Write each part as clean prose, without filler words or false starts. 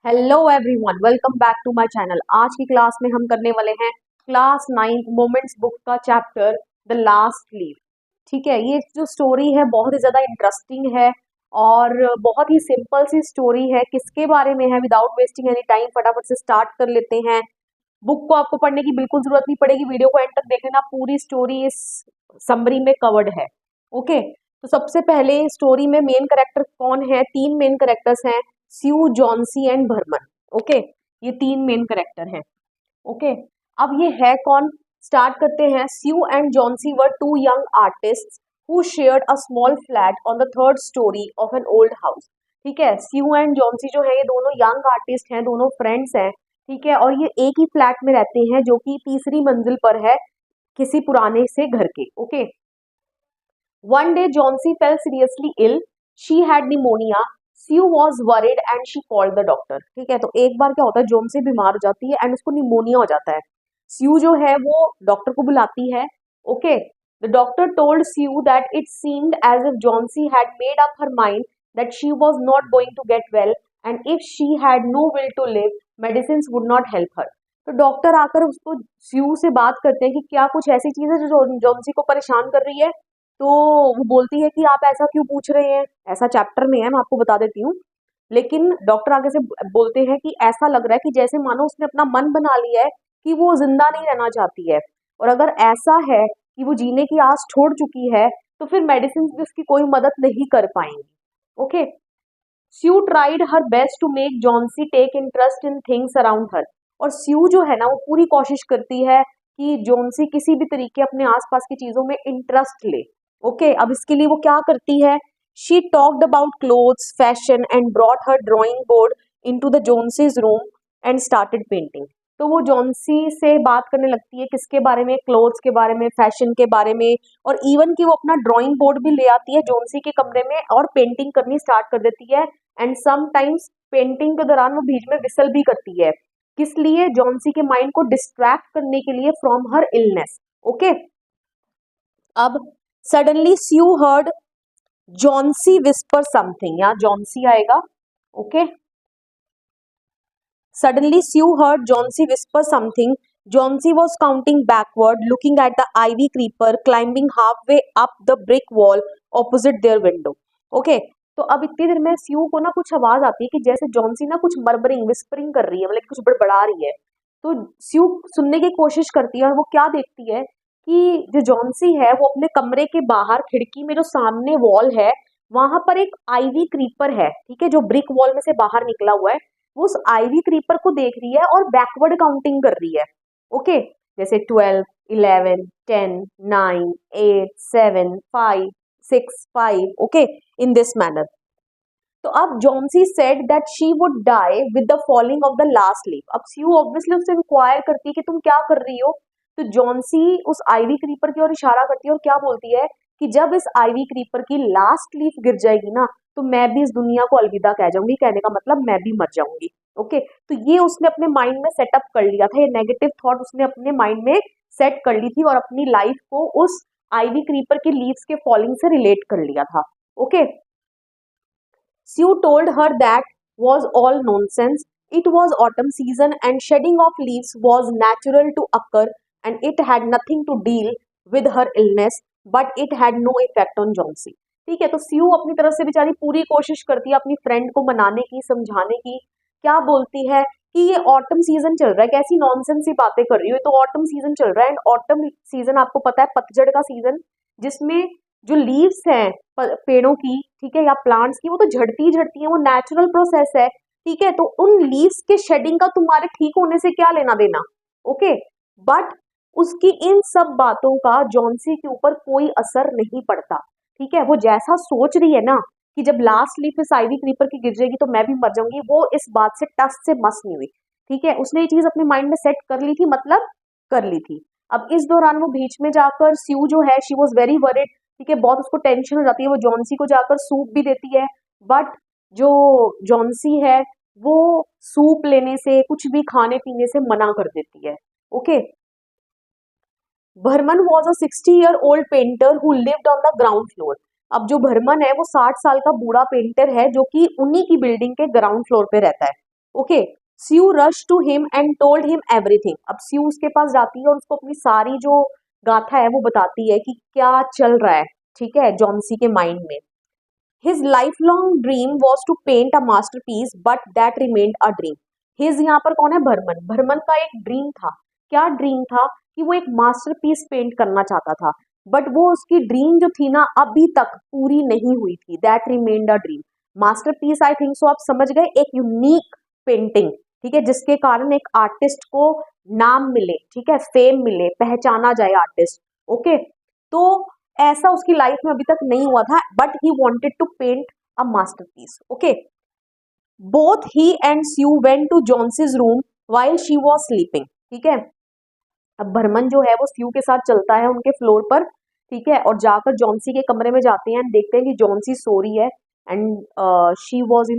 Hello everyone, welcome back to my channel. आज की class में हम करने वाले हैं क्लास 9 मोमेंट्स बुक का चैप्टर द लास्ट लीव। ठीक है, ये जो स्टोरी है बहुत ही ज्यादा इंटरेस्टिंग है और बहुत ही सिंपल सी स्टोरी है। किसके बारे में है? विदाउट वेस्टिंग एनी टाइम फटाफट से स्टार्ट कर लेते हैं। बुक को आपको पढ़ने की बिल्कुल जरूरत नहीं पड़ेगी, वीडियो को एंड तक देख लेना, पूरी स्टोरी इस समरी में कवर्ड है। ओके, तो सबसे पहले स्टोरी में मेन कैरेक्टर कौन है? तीन मेन कैरेक्टर्स हैं, स्यू, जॉन्सी एंड भरमन। ओके, ये तीन मेन कैरेक्टर हैं। ओके, अब ये है कौन? स्टार्ट करते हैं। Sue and Johnsy were two young artists who shared a small flat on the third storey of an old house. ठीक है, स्यू एंड जॉन्सी जो है ये दोनों यंग आर्टिस्ट हैं, दोनों फ्रेंड्स हैं। ठीक है, और ये एक ही फ्लैट में रहते हैं जो कि तीसरी मंजिल पर है किसी पुराने से घर के। Okay, one day Johnsy fell seriously ill, she had pneumonia, Sue was worried and she called the doctor। ठीक है, तो एक बार क्या होता है, जॉन्सी बीमार हो जाती है एंड उसको निमोनिया हो जाता है। स्यू जो है वो डॉक्टर को बुलाती है। Okay, the doctor told Sue that it seemed as if Johnsy had made up her mind that she was not going to get well and if she had no will to live medicine would not help her. तो doctor आकर उसको स्यू से बात करते हैं कि क्या कुछ ऐसी चीज है जो जॉन्सी को परेशान कर रही है। तो वो बोलती है कि आप ऐसा क्यों पूछ रहे हैं, ऐसा चैप्टर में है, मैं आपको बता देती हूँ। लेकिन डॉक्टर आगे से बोलते हैं कि ऐसा लग रहा है कि जैसे मानो उसने अपना मन बना लिया है कि वो जिंदा नहीं रहना चाहती है, और अगर ऐसा है कि वो जीने की आस छोड़ चुकी है तो फिर मेडिसिन भी उसकी कोई मदद नहीं कर पाएंगी। Okay, Sue tried her best to make Johnsy take interest in things around her. और स्यू जो है ना वो पूरी कोशिश करती है कि जॉन्सी किसी भी तरीके अपने आसपास की चीजों में इंटरेस्ट ले। ओके, अब इसके लिए वो क्या करती है? She talked about clothes, fashion and brought her drawing board into the Johnsy's room and started painting. तो वो जॉन्सी से बात करने लगती है, किसके बारे में? क्लोथ्स के बारे में, फैशन के बारे में, और इवन कि वो अपना ड्राइंग बोर्ड भी ले आती है जॉन्सी के कमरे में और पेंटिंग करनी स्टार्ट कर देती है। एंड समटाइम्स पेंटिंग के दौरान वो बीच में विसल भी करती है। किस लिए? जॉन्सी के माइंड को डिस्ट्रैक्ट करने के लिए फ्रॉम हर इलनेस। ओके, अब suddenly Sue heard Johnsy whisper something, या जॉन्सी आएगा। Okay, suddenly Sue heard Johnsy whisper something. Johnsy was counting backward looking at the ivy creeper climbing half way up the brick wall opposite their window. Okay, तो अब इतनी देर में स्यू को ना कुछ आवाज आती है कि जैसे जॉन्सी ना कुछ मर्मरिंग विस्परिंग कर रही है, मतलब कुछ बड़बड़ा रही है। तो स्यू सुनने की कोशिश करती है और वो क्या देखती है कि जो जॉन्सी है वो अपने कमरे के बाहर खिड़की में जो सामने वॉल है वहां पर एक आईवी क्रीपर है। ठीक है, जो ब्रिक वॉल में से बाहर निकला हुआ है, वो उस आईवी क्रीपर को देख रही है और बैकवर्ड काउंटिंग कर रही है। ओके, जैसे 12, 11, 10, 9, 8, 7, 5, 6, 5। Okay, in this manner. तो अब Johnsy said that she would die with the falling of the last leaf. अब स्यू ऑब्वियसली उससे इंक्वायर करती है कि तुम क्या कर रही हो। तो जॉन्सी उस आईवी क्रीपर की ओर इशारा करती है और क्या बोलती है कि जब इस आईवी क्रीपर की लास्ट लीफ गिर जाएगी ना तो मैं भी इस दुनिया को अलविदा कह जाऊंगी। कहने का मतलब मैं भी मर जाऊंगी। ओके, तो ये उसने अपने माइंड में सेटअप कर लिया था, ये नेगेटिव थॉट उसने अपने माइंड में सेट कर ली थी और अपनी लाइफ को उस आईवी क्रीपर की लीव्स के फॉलिंग से रिलेट कर लिया था। Okay, Sue told her that was all nonsense. It was autumn season and shedding of leaves was natural to occur and it had nothing to deal with her illness, but it had no effect on Johnsy। ठीक है, तो स्यू अपनी तरफ से बेचारी पूरी कोशिश करती है अपनी फ्रेंड को मनाने की, समझाने की। क्या बोलती है कि ये ऑटम सीजन चल रहा है, कैसी नॉनसेंस सी बातें कर रही हो, तो ऑटम सीजन चल रहा है। एंड ऑटम सीजन आपको पता है पतझड़ का सीजन, जिसमें जो लीव्स हैं पेड़ों की, ठीक है, या प्लांट्स की, वो तो झड़ती ही झड़ती है, वो नेचुरल प्रोसेस है। ठीक है, तो उन लीव्स के शेडिंग का तुम्हारे ठीक होने से क्या लेना देना। ओके, बट उसकी इन सब बातों का जॉन्सी के ऊपर कोई असर नहीं पड़ता। ठीक है, वो जैसा सोच रही है ना कि जब लास्ट लीफ इस आईवी क्रीपर की गिर जाएगी तो मैं भी मर जाऊंगी, वो इस बात से टस से मस नहीं हुई। ठीक है, उसने ये चीज अपने माइंड में सेट कर ली थी, मतलब कर ली थी। अब इस दौरान वो बीच में जाकर स्यू जो है शी वॉज वेरी वरिड। ठीक है, बहुत उसको टेंशन हो जाती है, वो जॉन्सी को जाकर सूप भी देती है, बट जो जॉन्सी है वो सूप लेने से, कुछ भी खाने पीने से मना कर देती है। Okay, Behrman was a 60-year-old painter who lived on the ground floor. अब जो भरमन है वो 60 साल का बूढ़ा पेंटर है जो कि उन्हीं की बिल्डिंग के ग्राउंड फ्लोर पे रहता है। Okay, Sue rush to him and told him everything. अब स्यू उसके पास जाती है और उसको अपनी सारी जो गाथा है वो बताती है कि क्या चल रहा है, ठीक है, जॉन्सी के माइंड में। His lifelong dream was to paint a masterpiece, but that remained a dream. His यहाँ पर कौन है? भरमन। भरमन का एक ड्रीम था। क्या ड्रीम था? कि वो एक मास्टरपीस पेंट करना चाहता था, बट वो उसकी ड्रीम जो थी ना अभी तक पूरी नहीं हुई थी। That remained a dream. Masterpiece I think so आप समझ गए, एक यूनिक पेंटिंग, ठीक है, जिसके कारण एक आर्टिस्ट को नाम मिले, ठीक है, फेम मिले, पहचाना जाए आर्टिस्ट। ओके, तो ऐसा उसकी लाइफ में अभी तक नहीं हुआ था, but he wanted to paint a masterpiece. Okay, both he and Sue went to Johnsy's room while she was sleeping, ठीक है। अब भरमन जो है वो स्यू के साथ चलता है उनके फ्लोर पर, ठीक है, और जाकर जॉन्सी के कमरे में जाते हैं एंड देखते हैं कि जॉन्सी सो रही है and she was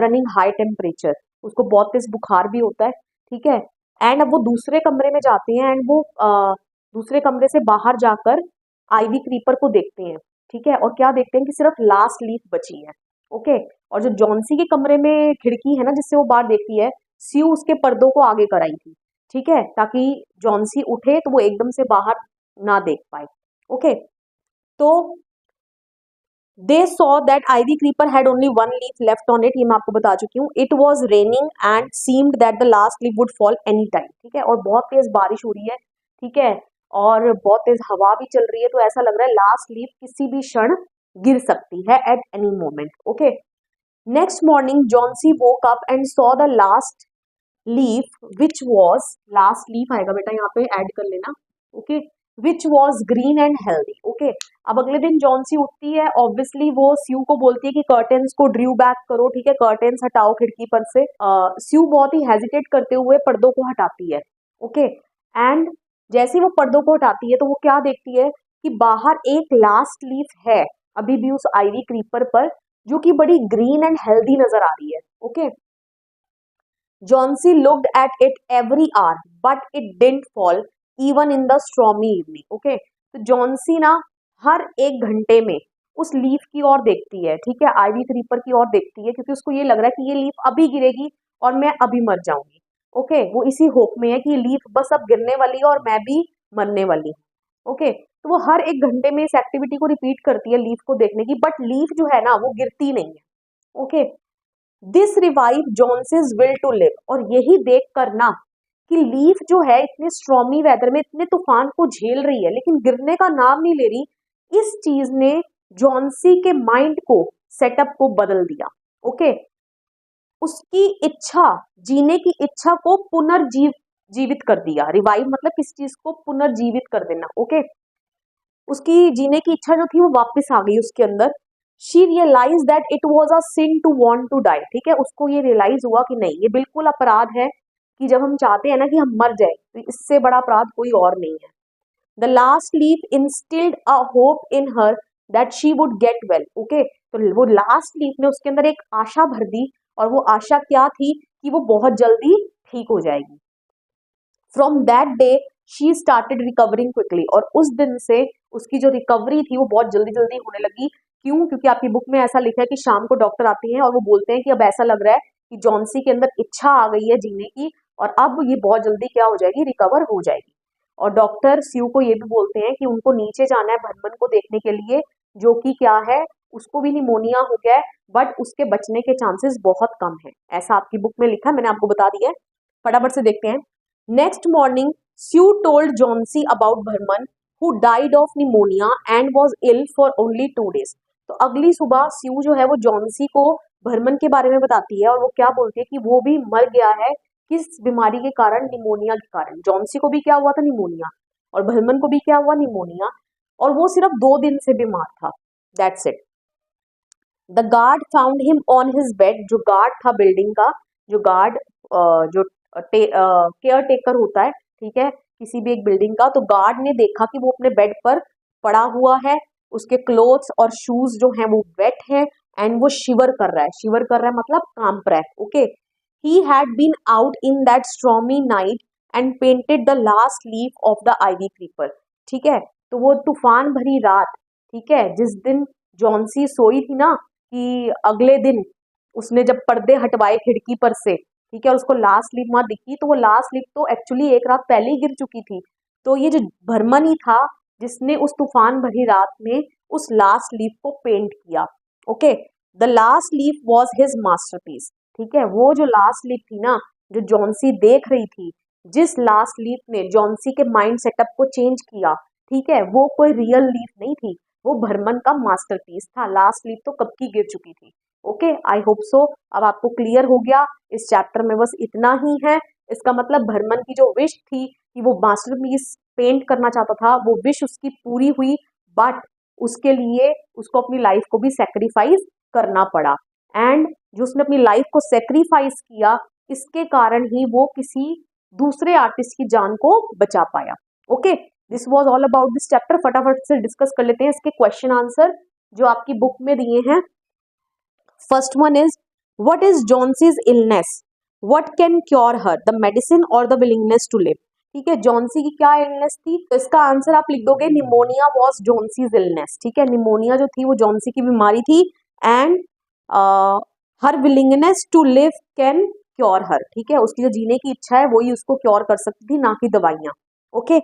running high temperature, उसको बहुत तेज बुखार भी होता है, ठीक है। एंड अब वो दूसरे कमरे में जाते हैं एंड वो दूसरे कमरे से बाहर जाकर आईवी क्रीपर को देखते हैं, ठीक है, और क्या देखते हैं कि सिर्फ लास्ट लीफ बची है। ओके, और जो जॉन्सी के कमरे में खिड़की है ना जिससे वो बाहर देखती है, स्यू उसके पर्दों को आगे कराई थी, ठीक है, ताकि जॉन्सी उठे तो वो एकदम से बाहर ना देख पाए। ओके, तो they saw that ivy creeper had only one leaf left on it, ये मैं आपको बता चुकी हूँ। It was raining and seemed that the last leaf would fall any time, ठीक है, और बहुत तेज बारिश हो रही है, ठीक है, और बहुत तेज हवा भी चल रही है, तो ऐसा लग रहा है लास्ट लीफ किसी भी क्षण गिर सकती है at any moment. Okay, next morning Johnsy woke up and saw the last leaf which was, last leaf आएगा बेटा यहाँ पे ऐड कर लेना, okay, which was green and healthy. Okay, अब अगले दिन जॉन्सी उठती है, ऑब्वियसली वो स्यू को बोलती है कि कर्टेन्स को ड्रू बैक करो, ठीक है, कर्टेन्स हटाओ खिड़की पर से। स्यू बहुत ही हेजिटेट करते हुए पर्दों को हटाती है। ओके, एंड जैसे ही वो पर्दों को हटाती है तो वो क्या देखती है कि बाहर एक लास्ट लीफ है अभी भी उस आईवी क्रीपर पर, जो कि बड़ी ग्रीन एंड हेल्दी नजर आ रही है। Okay, Johnsy looked at it every hour, but it didn't fall even in the stormy evening. Okay, तो जॉन्सी ना हर एक घंटे में उस लीफ की ओर देखती है, ठीक है, आईवी क्रीपर की ओर देखती है, क्योंकि उसको ये लग रहा है कि ये लीफ अभी गिरेगी और मैं अभी मर जाऊंगी। ओके, वो इसी होप में है कि ये लीफ बस अब गिरने वाली है और मैं भी मरने वाली हूँ। ओके, तो वो हर एक घंटे में इस एक्टिविटी को रिपीट करती है लीफ को देखने की, बट लीफ जो है ना वो गिरती नहीं है। Okay, this revive Johnsy's will to live, और यही देख कर ना कि लीफ जो है इतने स्ट्रॉमी वेदर में इतने तूफान को झेल रही है लेकिन गिरने का नाम नहीं ले रही, इस चीज ने जॉन्सी के माइंड को, सेटअप को बदल दिया। ओके, उसकी इच्छा, जीने की इच्छा को जीवित कर दिया। रिवाइव मतलब किस चीज को पुनर्जीवित कर देना। ओके, उसकी जीने की इच्छा जो थी वो वापस आ गई उसके अंदर। She realise that it was a sin to want to die, ठीक है, उसको ये रियलाइज हुआ कि नहीं, ये बिल्कुल अपराध है कि जब हम चाहते हैं ना कि हम मर जाए, तो इससे बड़ा अपराध कोई और नहीं है। The last leaf instilled a hope in her that she would get well. Okay, तो वो लास्ट लीफ ने उसके अंदर एक आशा भर दी, और वो आशा क्या थी कि वो बहुत जल्दी ठीक हो जाएगी। From that day she started recovering quickly, और उस दिन से उसकी जो रिकवरी थी वो बहुत जल्दी जल्दी होने लगी। क्यों? क्योंकि आपकी बुक में ऐसा लिखा है कि शाम को डॉक्टर आती हैं और वो बोलते हैं कि अब ऐसा लग रहा है कि जॉन्सी के अंदर इच्छा आ गई है जीने की, और अब ये बहुत जल्दी क्या हो जाएगी, रिकवर हो जाएगी। और डॉक्टर स्यू को ये भी बोलते हैं कि उनको नीचे जाना है भनमन को देखने के लिए, जो कि क्या है, उसको भी निमोनिया हो गया है, बट उसके बचने के चांसेस बहुत कम है, ऐसा आपकी बुक में लिखा है, मैंने आपको बता दिया है। फटाफट से देखते हैं। Next morning Sue told Johnsy about Behrman who died of pneumonia and was ill for only 2 days। तो अगली सुबह स्यू जो है वो जॉन्सी को भरमन के बारे में बताती है, और वो क्या बोलती है कि वो भी मर गया है, किस बीमारी के कारण, निमोनिया के कारण। जॉन्सी को भी क्या हुआ था, निमोनिया, और भरमन को भी क्या हुआ, निमोनिया, और वो सिर्फ 2 दिन से बीमार था। That's it. The guard found him on his bed, जो गार्ड था बिल्डिंग का, जो गार्ड जो केयर टेकर होता है, ठीक है, किसी भी एक बिल्डिंग का, तो गार्ड ने देखा कि वो अपने बेड पर पड़ा हुआ है, उसके क्लोथ्स और शूज जो हैं वो वेट हैं, एंड वो शिवर कर रहा है। शिवर कर रहा है मतलब कांप रहा है। Okay, he had been out in that stormy night and painted the last leaf of the ivy creeper, ठीक है, तो वो तूफान भरी रात, ठीक है, जिस दिन जॉन्सी सोई थी ना, कि अगले दिन उसने जब पर्दे हटवाए खिड़की पर से, ठीक है, और उसको लास्ट स्लीप वहां दिखी, तो वो लास्ट स्लीप तो एक्चुअली एक रात पहले ही गिर चुकी थी। तो ये जो भरमन ही था जिसने उस तूफान भरी रात में उस लास्ट लीफ को पेंट किया। Okay, the last leaf was his masterpiece. ठीक है, वो जो लास्ट लीफ थी ना, जो जॉन्सी देख रही थी, जिस लास्ट लीफ ने जॉन्सी के माइंड सेटअप को चेंज किया, ठीक है, वो कोई रियल लीफ नहीं थी, वो भरमन का मास्टरपीस था। लास्ट लीफ तो कब की गिर चुकी थी। ओके, आई होप सो अब आपको क्लियर हो गया। इस चैप्टर में बस इतना ही है। इसका मतलब भरमन की जो विश थी कि वो मास्टरपीस पेंट करना चाहता था, वो विश उसकी पूरी हुई, बट उसके लिए उसको अपनी लाइफ को भी सेक्रीफाइस करना पड़ा। एंड जो उसने अपनी लाइफ को सेक्रीफाइस किया, इसके कारण ही वो किसी दूसरे आर्टिस्ट की जान को बचा पाया। Okay, this was all about this chapter. फटाफट से डिस्कस कर लेते हैं इसके क्वेश्चन आंसर जो आपकी बुक में दिए हैं। First one is, what is Johnsy's illness, what can cure her, the medicine और द विलिंगनेस टू लिव। ठीक है, जॉन्सी की क्या इलनेस थी, तो इसका आंसर आप लिख दोगे निमोनिया वॉज जॉन्सीज इलनेस। ठीक है, निमोनिया जो थी वो जॉन्सी की बीमारी थी। And her willingness to live can cure her. ठीक है, उसकी जो जीने की इच्छा है वही उसको क्योर कर सकती थी, ना कि दवाइयां। Okay,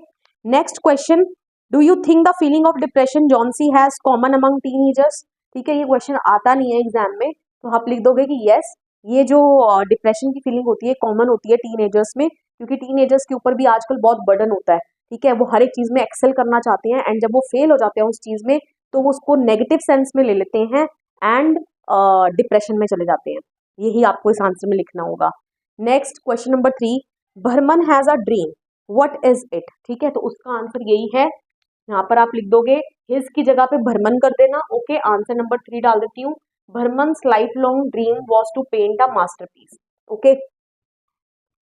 next question, do you think the feeling of depression Johnsy has common among teenagers. ठीक है, ये क्वेश्चन आता नहीं है एग्जाम में, तो आप लिख दोगे कि यस, ये जो डिप्रेशन की फीलिंग होती है कॉमन होती है टीनेजर्स में, क्योंकि टीनेजर्स के ऊपर भी आजकल बहुत बर्डन होता है। ठीक है, वो हर एक चीज में एक्सेल करना चाहते हैं, एंड जब वो फेल हो जाते हैं उस चीज में, तो वो उसको नेगेटिव सेंस में ले लेते हैं एंड डिप्रेशन में चले जाते हैं। यही आपको इस आंसर में लिखना होगा। Next question number 3, Behrman has a dream, what is it. ठीक है, तो उसका आंसर यही है, यहाँ पर आप लिख दोगे हिज की जगह पे भरमन कर देना। ओके, आंसर नंबर 3 डाल देती हूँ, Behrman's lifelong dream was to paint a masterpiece. Okay,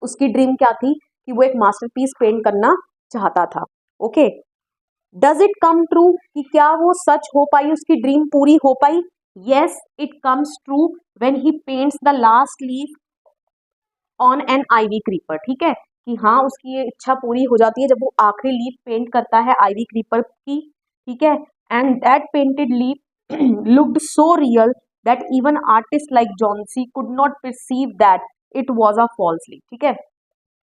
उसकी ड्रीम क्या थी कि वो एक मास्टरपीस पेंट करना चाहता था। Okay, does it come true, कि क्या वो सच हो पाई, उसकी ड्रीम पूरी हो पाई। Yes, it comes true when he paints the last leaf on an ivy creeper. ठीक है, कि हाँ उसकी ये इच्छा पूरी हो जाती है जब वो आखिरी लीफ पेंट करता है आईवी क्रीपर की। ठीक है, and that painted leaf looked so real that even artist like Johnsy could not perceive that it was a false leaf. ठीक है,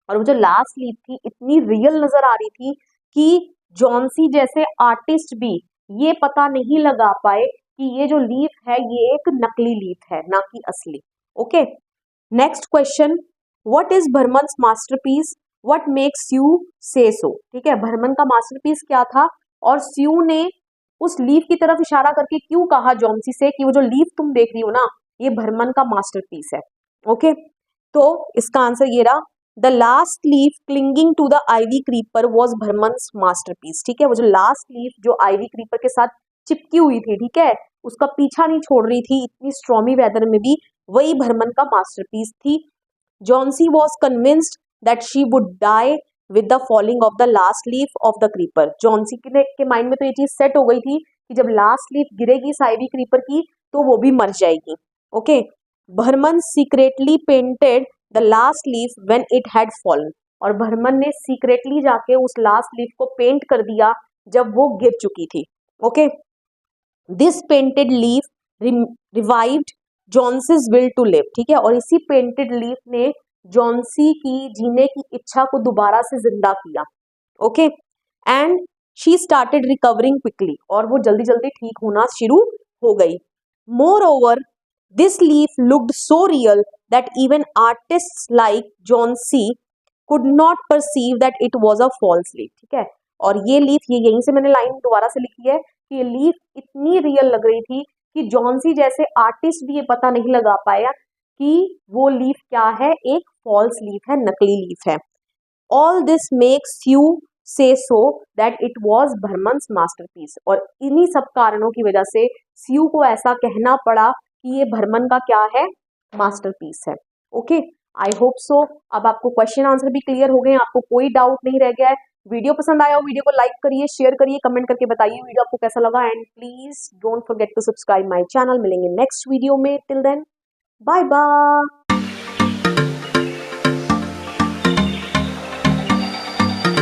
और वो जो लास्ट लीफ थी इतनी रियल नजर आ रही थी कि जॉन्सी जैसे आर्टिस्ट भी ये पता नहीं लगा पाए कि ये जो लीफ है ये एक नकली लीफ है, ना कि असली। Okay, next question, what is Behrman's masterpiece, what makes you say so. ठीक है, भरमन का मास्टरपीस क्या था, और स्यू ने उस लीफ की तरफ इशारा करके क्यों कहा जॉन्सी से कि वो जो लीफ तुम देख रही हो ना, ये भरमन का मास्टरपीस है। ओके, तो इसका आंसर ये रहा, the last leaf clinging to the ivy creeper was Behrman's masterpiece. ठीक है, वो जो लास्ट लीफ जो आईवी क्रीपर के साथ चिपकी हुई थी, ठीक है, उसका पीछा नहीं छोड़ रही थी इतनी स्ट्रॉमी वेदर में भी, वही भरमन का मास्टरपीस थी। Johnsy was convinced that she would die with the falling of the last leaf of the creeper. Johnsy के माइंड में तो ये चीज सेट हो गई थी कि जब लास्ट लीफ गिरेगी साइवी क्रीपर की तो वो भी मर जाएगी। Okay, Behrman secretly painted the last leaf when it had fallen, और भरमन ने सीक्रेटली जाके उस लास्ट लीफ को पेंट कर दिया जब वो गिर चुकी थी। Okay, this painted leaf revived Johnsy's will to live. ठीक है, और इसी पेंटेड लीफ ने जॉन्सी की जीने की इच्छा को दोबारा से जिंदा किया। Okay, and she started recovering quickly, और वो जल्दी जल्दी ठीक होना शुरू हो गई। Moreover this leaf looked so real that even artist like Johnsy could not perceive that it was a false leaf. ठीक है, और ये लीफ, ये यहीं से मैंने लाइन दोबारा से लिखी है कि ये लीफ इतनी रियल लग रही थी कि जॉन्सी जैसे आर्टिस्ट भी ये पता नहीं लगा पाया कि वो लीफ क्या है, एक फॉल्स लीफ है, नकली लीफ है। All this makes you say so that it was Behrman's masterpiece, और इन्हीं सब कारणों की वजह से स्यू को ऐसा कहना पड़ा कि ये भरमन का क्या है, मास्टरपीस है। ओके, आई होप सो अब आपको क्वेश्चन आंसर भी क्लियर हो गए, आपको कोई डाउट नहीं रह गया है। वीडियो पसंद आया हो वीडियो को लाइक करिए, शेयर करिए, कमेंट करके बताइए वीडियो आपको कैसा लगा, and please don't forget to subscribe my channel. मिलेंगे नेक्स्ट वीडियो में, टिल देन बाय बाय।